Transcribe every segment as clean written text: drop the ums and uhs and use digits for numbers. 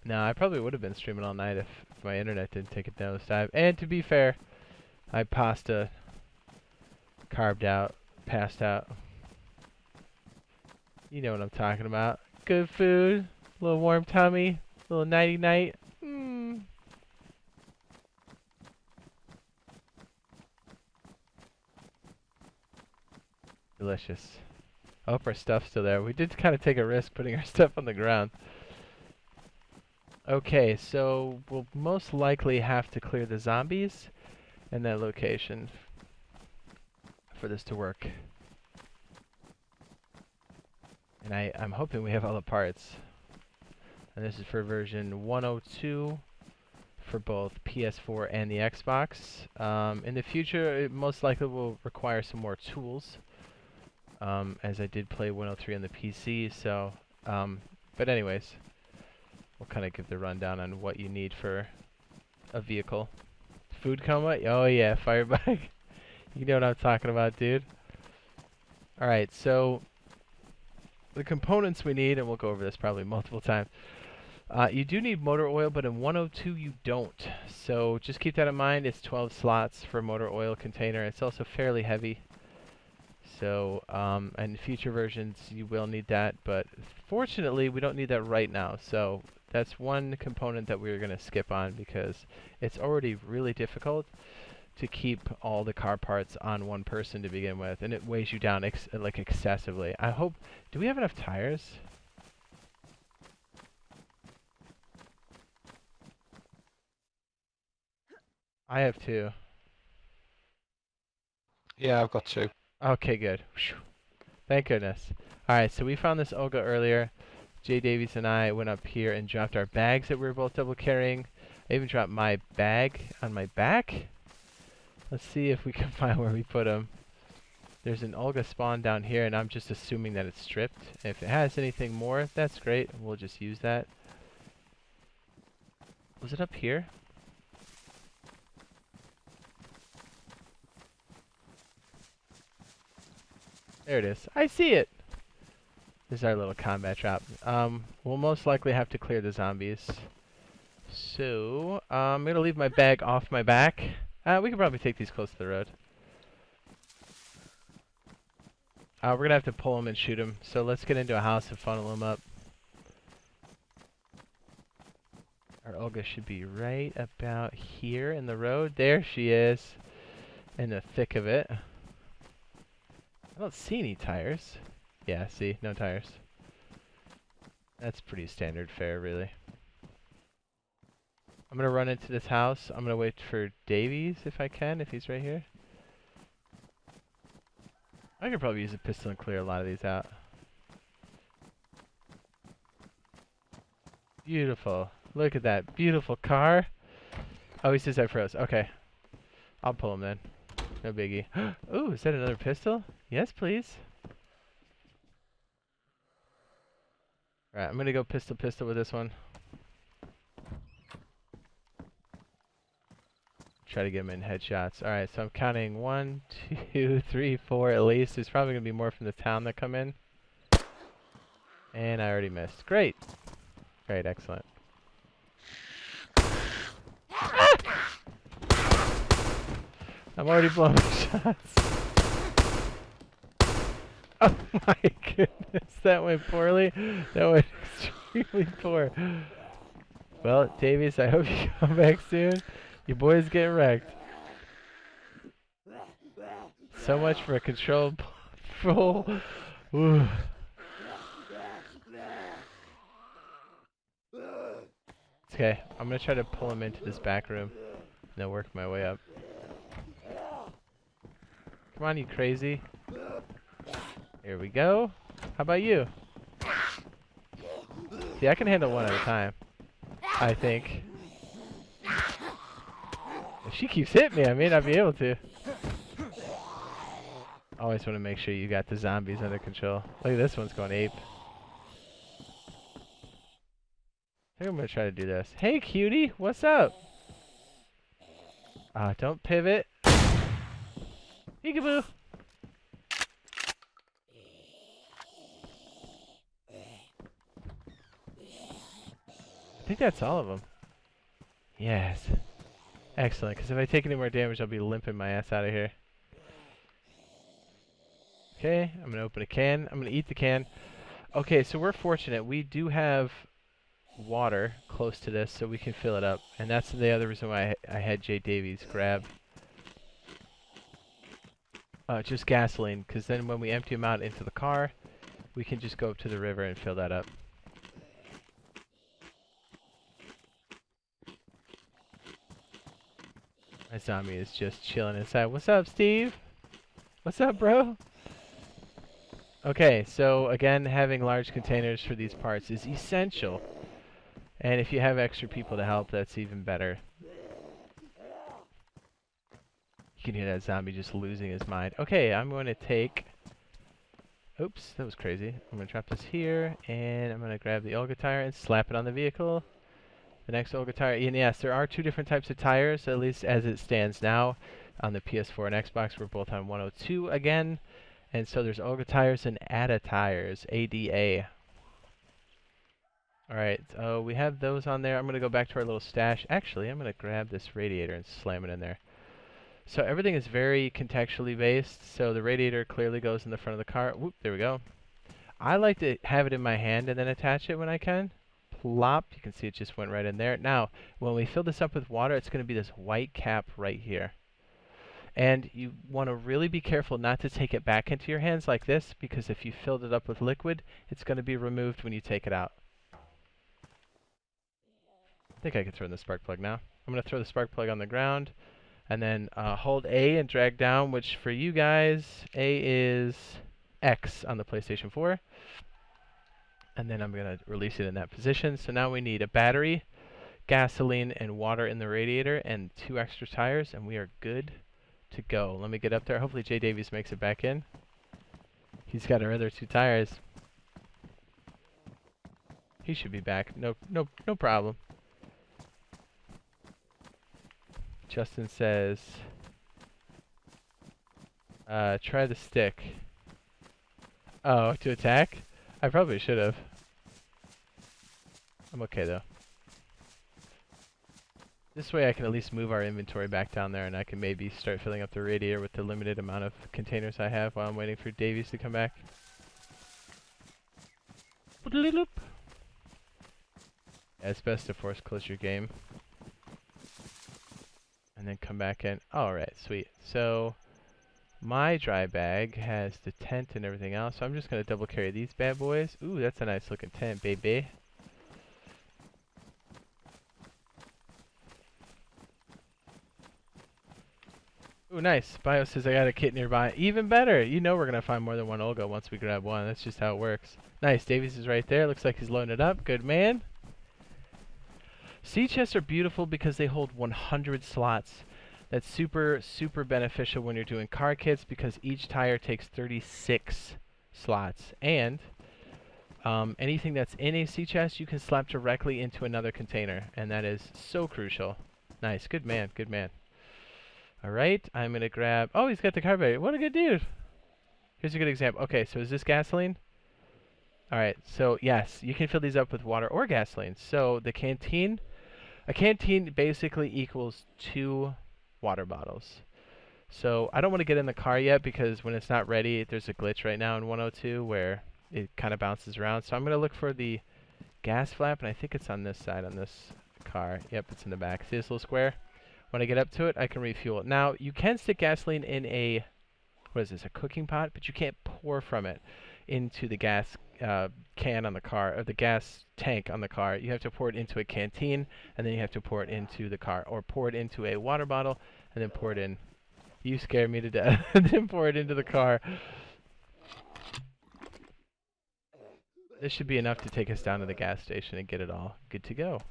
No, I probably would have been streaming all night if my internet didn't take a nosedive. And to be fair, I pasta, carved out, passed out. You know what I'm talking about. Good food, a little warm tummy, a little nighty night. Delicious. I hope our stuff's still there. We did kind of take a risk putting our stuff on the ground. Okay, so we'll most likely have to clear the zombies in that location for this to work. And I'm hoping we have all the parts. And this is for version 102 for both PS4 and the Xbox. In the future, it most likely will require some more tools, as I did play 103 on the PC. So, but anyways, we'll kind of give the rundown on what you need for a vehicle. Food coma? Oh yeah, firebug. You know what I'm talking about, dude. Alright, so the components we need, and we'll go over this probably multiple times. You do need motor oil, but in 102 you don't. So just keep that in mind. It's 12 slots for motor oil container. It's also fairly heavy. So, in future versions you will need that, but fortunately we don't need that right now. So that's one component that we're going to skip on because it's already really difficult to keep all the car parts on one person to begin with, and it weighs you down like excessively. I hope... Do we have enough tires? I have 2. Yeah, I've got 2. Okay, good. Whew. Thank goodness. Alright, so we found this Olga earlier. Jay Davies and I went up here and dropped our bags that we were both double carrying. I even dropped my bag on my back. Let's see if we can find where we put them. There's an Olga spawn down here, and I'm just assuming that it's stripped. If it has anything more, that's great. We'll just use that. Was it up here? There it is. I see it! This is our little combat drop. We'll most likely have to clear the zombies. So, I'm going to leave my bag off my back. We can probably take these close to the road. We're going to have to pull them and shoot them. So let's get into a house and funnel them up. Our Olga should be right about here in the road. There she is. In the thick of it. I don't see any tires. Yeah, see? No tires. That's pretty standard fare, really. I'm going to run into this house. I'm going to wait for Davies if I can, if he's right here. I could probably use a pistol and clear a lot of these out. Beautiful. Look at that beautiful car. Oh, he says I froze. Okay. I'll pull him then. No biggie. Ooh, is that another pistol? Yes, please. Alright, I'm gonna go pistol with this one. Try to get him in headshots. Alright, so I'm counting 1, 2, 3, 4 at least. There's probably gonna be more from the town that come in. And I already missed. Great. Great, excellent. Ah! I'm already blowing shots. Oh my goodness, that went poorly. That went extremely poor. Well, Davies, I hope you come back soon. Your boy's getting wrecked. So much for a controlled full. Ooh. Okay, I'm gonna try to pull him into this back room and then work my way up. Come on, you crazy. Here we go. How about you? See, I can handle one at a time, I think. If she keeps hitting me, I may not be able to. Always want to make sure you got the zombies under control. Look at this one's going ape. I think I'm going to try to do this. Hey, cutie, what's up? Don't pivot. Peekaboo. I think that's all of them. Yes. Excellent, because if I take any more damage, I'll be limping my ass out of here. Okay, I'm going to open a can. I'm going to eat the can. Okay, so we're fortunate. We do have water close to this, so we can fill it up. And that's the other reason why I had Jade Davies grab just gasoline, because then when we empty them out into the car, we can just go up to the river and fill that up. My zombie is just chilling inside. What's up, Steve? What's up, bro? Okay, so again, having large containers for these parts is essential. And if you have extra people to help, that's even better. You can hear that zombie just losing his mind. Okay, I'm going to take... Oops, that was crazy. I'm going to drop this here, and I'm going to grab the Olga tire and slap it on the vehicle. The next Olga tire, and yes, there are two different types of tires, at least as it stands now. On the PS4 and Xbox, we're both on 102 again. And so there's Olga tires and ADA tires, ADA. Alright, so we have those on there. I'm going to go back to our little stash. Actually, I'm going to grab this radiator and slam it in there. So everything is very contextually based. So the radiator clearly goes in the front of the car. Whoop, there we go. I like to have it in my hand and then attach it when I can. Plop. You can see it just went right in there. Now, when we fill this up with water, it's going to be this white cap right here. And you want to really be careful not to take it back into your hands like this, because if you filled it up with liquid, it's going to be removed when you take it out. I think I can throw in the spark plug now. I'm going to throw the spark plug on the ground, and then hold A and drag down, which for you guys, A is X on the PlayStation 4. And then I'm going to release it in that position. So now we need a battery, gasoline, and water in the radiator, and 2 extra tires, and we are good to go. Let me get up there. Hopefully Jay Davies makes it back in. He's got our other 2 tires. He should be back. No problem. Justin says, try the stick. Oh, to attack? I probably should have. I'm okay though. This way I can at least move our inventory back down there, and I can maybe start filling up the radiator with the limited amount of containers I have while I'm waiting for Davies to come back. Yeah, it's best to force close your game. And then come back in. Alright, sweet. So, my dry bag has the tent and everything else, so I'm just going to double carry these bad boys. Ooh, that's a nice looking tent, baby. Ooh, nice. Bio says I got a kit nearby. Even better. You know we're going to find more than one Olga once we grab one. That's just how it works. Nice. Davies is right there. Looks like he's loading it up. Good man. Sea chests are beautiful because they hold 100 slots. That's super, super beneficial when you're doing car kits because each tire takes 36 slots. And anything that's in a sea chest, you can slap directly into another container. And that is so crucial. Nice. Good man. Good man. Alright, I'm going to grab... Oh, he's got the carburetor. What a good dude. Here's a good example. Okay, so is this gasoline? Alright, so yes, you can fill these up with water or gasoline. So the canteen... A canteen basically equals 2 water bottles. So I don't want to get in the car yet because when it's not ready, there's a glitch right now in 102 where it kind of bounces around. So I'm going to look for the gas flap, and I think it's on this side on this car. Yep, it's in the back. See this little square? When I get up to it, I can refuel it. Now, you can stick gasoline in a, what is this, a cooking pot, but you can't pour from it into the gas can on the car, or the gas tank on the car. You have to pour it into a canteen, and then you have to pour it into the car, or pour it into a water bottle, and then pour it in. You scared me to death. And then pour it into the car. This should be enough to take us down to the gas station and get it all good to go.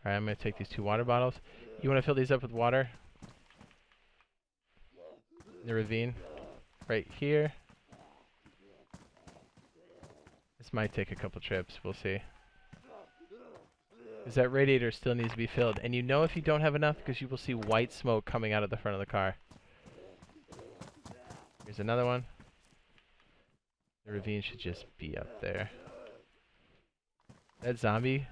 Alright, I'm going to take these 2 water bottles. You want to fill these up with water? The ravine. Right here. This might take a couple trips. We'll see. Because that radiator still needs to be filled. And you know if you don't have enough because you will see white smoke coming out of the front of the car. Here's another one. The ravine should just be up there. That zombie...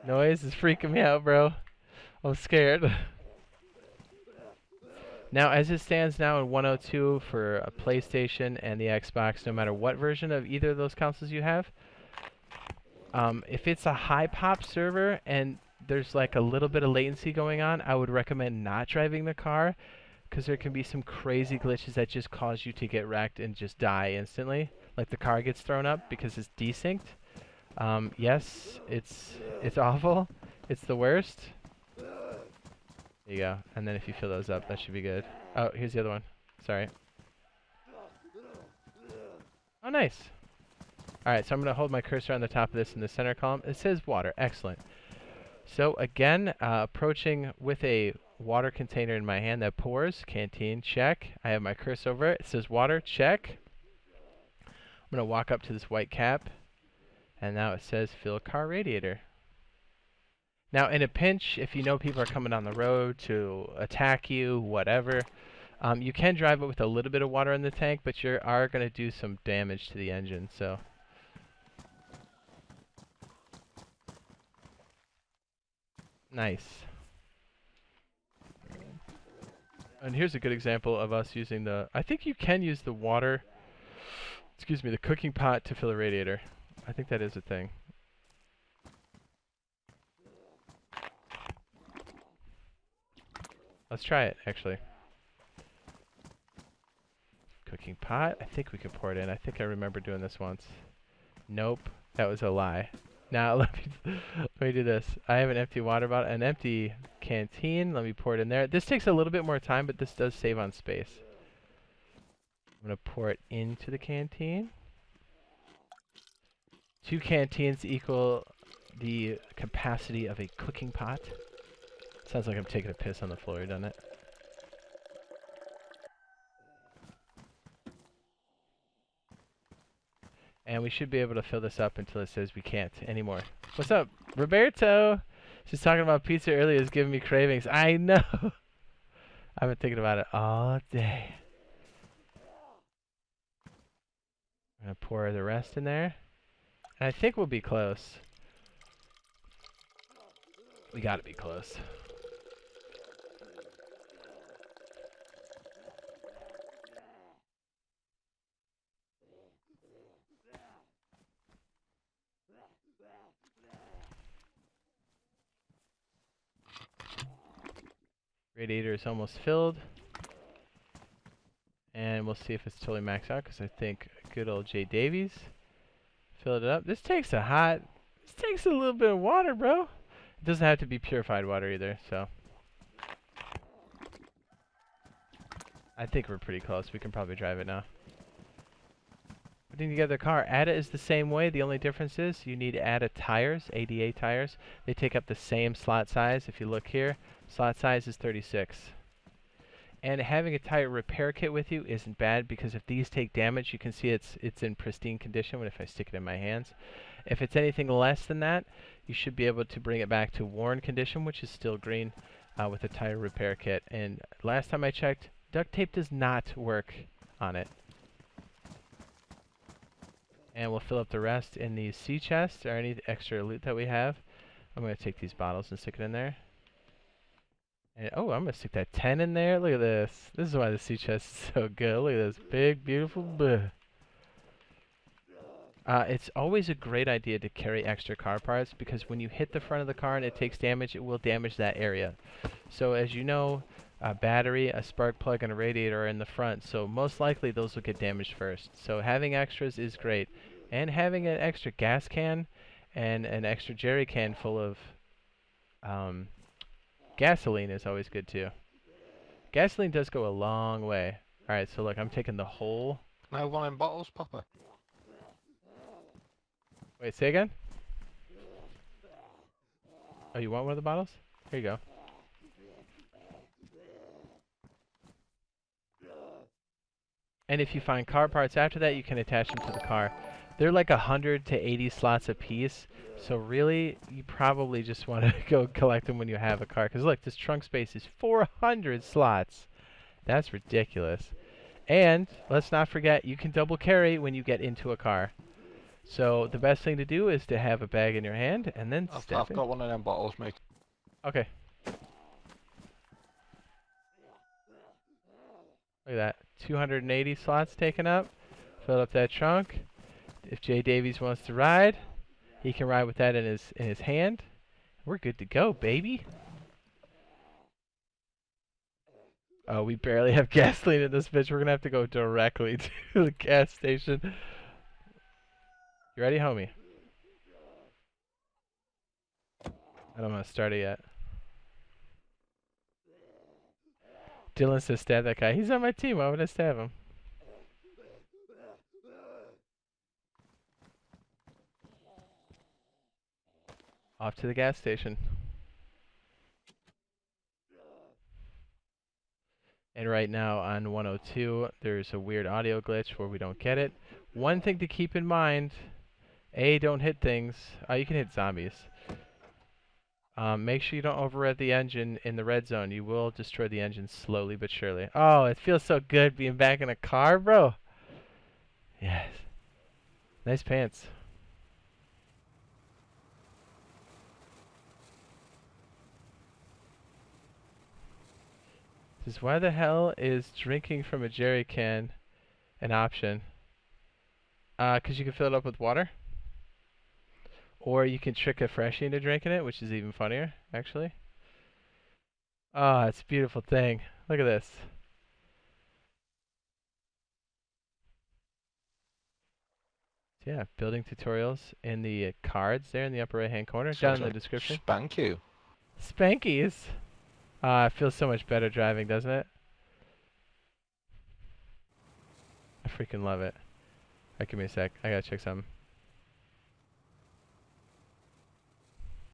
Noise is freaking me out, bro. I'm scared. Now, as it stands now in 102 for a PlayStation and the Xbox, no matter what version of either of those consoles you have, if it's a high pop server and there's like a little bit of latency going on, I would recommend not driving the car, because there can be some crazy glitches that just cause you to get wrecked and just die instantly. Like the car gets thrown up because it's desynced. Yes, it's awful. It's the worst. There you go. And then if you fill those up, that should be good. Oh, here's the other one. Sorry. Oh, nice. Alright, so I'm going to hold my cursor on the top of this in the center column. It says water. Excellent. So again, approaching with a water container in my hand that pours. Canteen, check. I have my cursor over it. It says water, check. I'm going to walk up to this white cap. And now it says fill car radiator. Now, in a pinch, if you know people are coming on the road to attack you, whatever, you can drive it with a little bit of water in the tank, but you are going to do some damage to the engine, so. Nice. And here's a good example of us using the, I think you can use the water, excuse me, the cooking pot to fill a radiator. I think that is a thing. Let's try it, actually. Cooking pot. I think we can pour it in. I think I remember doing this once. Nope. That was a lie. Now, let me do this. I have an empty water bottle, an empty canteen. Let me pour it in there. This takes a little bit more time, but this does save on space. I'm going to pour it into the canteen. 2 canteens equal the capacity of a cooking pot. Sounds like I'm taking a piss on the floor, doesn't it? And we should be able to fill this up until it says we can't anymore. What's up, Roberto? She's talking about pizza earlier. It's giving me cravings. I know. I've been thinking about it all day. I'm going to pour the rest in there. And I think we'll be close. We got to be close. Radiator is almost filled. And we'll see if it's totally maxed out, because I think good old Jade Davies filled it up. This takes a little bit of water, bro. It doesn't have to be purified water either, so. I think we're pretty close. We can probably drive it now. Putting together the car. ADA is the same way. The only difference is you need ADA tires, ADA tires. They take up the same slot size. If you look here, slot size is 36. And having a tire repair kit with you isn't bad, because if these take damage, you can see it's in pristine condition if I stick it in my hands. If it's anything less than that, you should be able to bring it back to worn condition, which is still green, with a tire repair kit. And last time I checked, duct tape does not work on it. And we'll fill up the rest in these sea chests or any extra loot that we have. I'm going to take these bottles and stick it in there. And, oh, I'm going to stick that 10 in there. Look at this. This is why the sea chest is so good. Look at this big, beautiful bleh. It's always a great idea to carry extra car parts, because when you hit the front of the car and it takes damage, it will damage that area. So as you know, a battery, a spark plug, and a radiator are in the front, so most likely those will get damaged first. So having extras is great. And having an extra gas can and an extra jerry can full of gasoline is always good too. Gasoline does go a long way. Alright, so look, I'm taking the whole... No wine bottles, Papa? Wait, say again? Oh, you want one of the bottles? Here you go. And if you find car parts after that, you can attach them to the car. They're like 100 to 80 slots a piece, so really, you probably just want to go collect them when you have a car. Because look, this trunk space is 400 slots. That's ridiculous. And let's not forget, you can double carry when you get into a car. So the best thing to do is to have a bag in your hand and then step I've in. got one of them bottles, mate. Okay. Look at that. 280 slots taken up. Fill up that trunk. If Jay Davies wants to ride, he can ride with that in his hand. We're good to go, baby. Oh, we barely have gasoline in this bitch. We're gonna have to go directly to the gas station. You ready, homie? I don't want to start it yet. Dylan says stab that guy. He's on my team. Why would I stab him? Off to the gas station. And right now on 102, there's a weird audio glitch where we don't get it. One thing to keep in mind, A, don't hit things. You can hit zombies. Make sure you don't override the engine in the red zone. You will destroy the engine slowly but surely. Oh, it feels so good being back in a car, bro. Yes. Nice pants. Says, why the hell is drinking from a jerry can an option? 'Cause you can fill it up with water. Or you can trick a freshie into drinking it, which is even funnier, actually. Oh, it's a beautiful thing. Look at this. So yeah, building tutorials in the cards there in the upper right hand corner, down in the description. Spank you. Spankies. It feels so much better driving, doesn't it? I freaking love it. Alright, give me a sec. I gotta check something.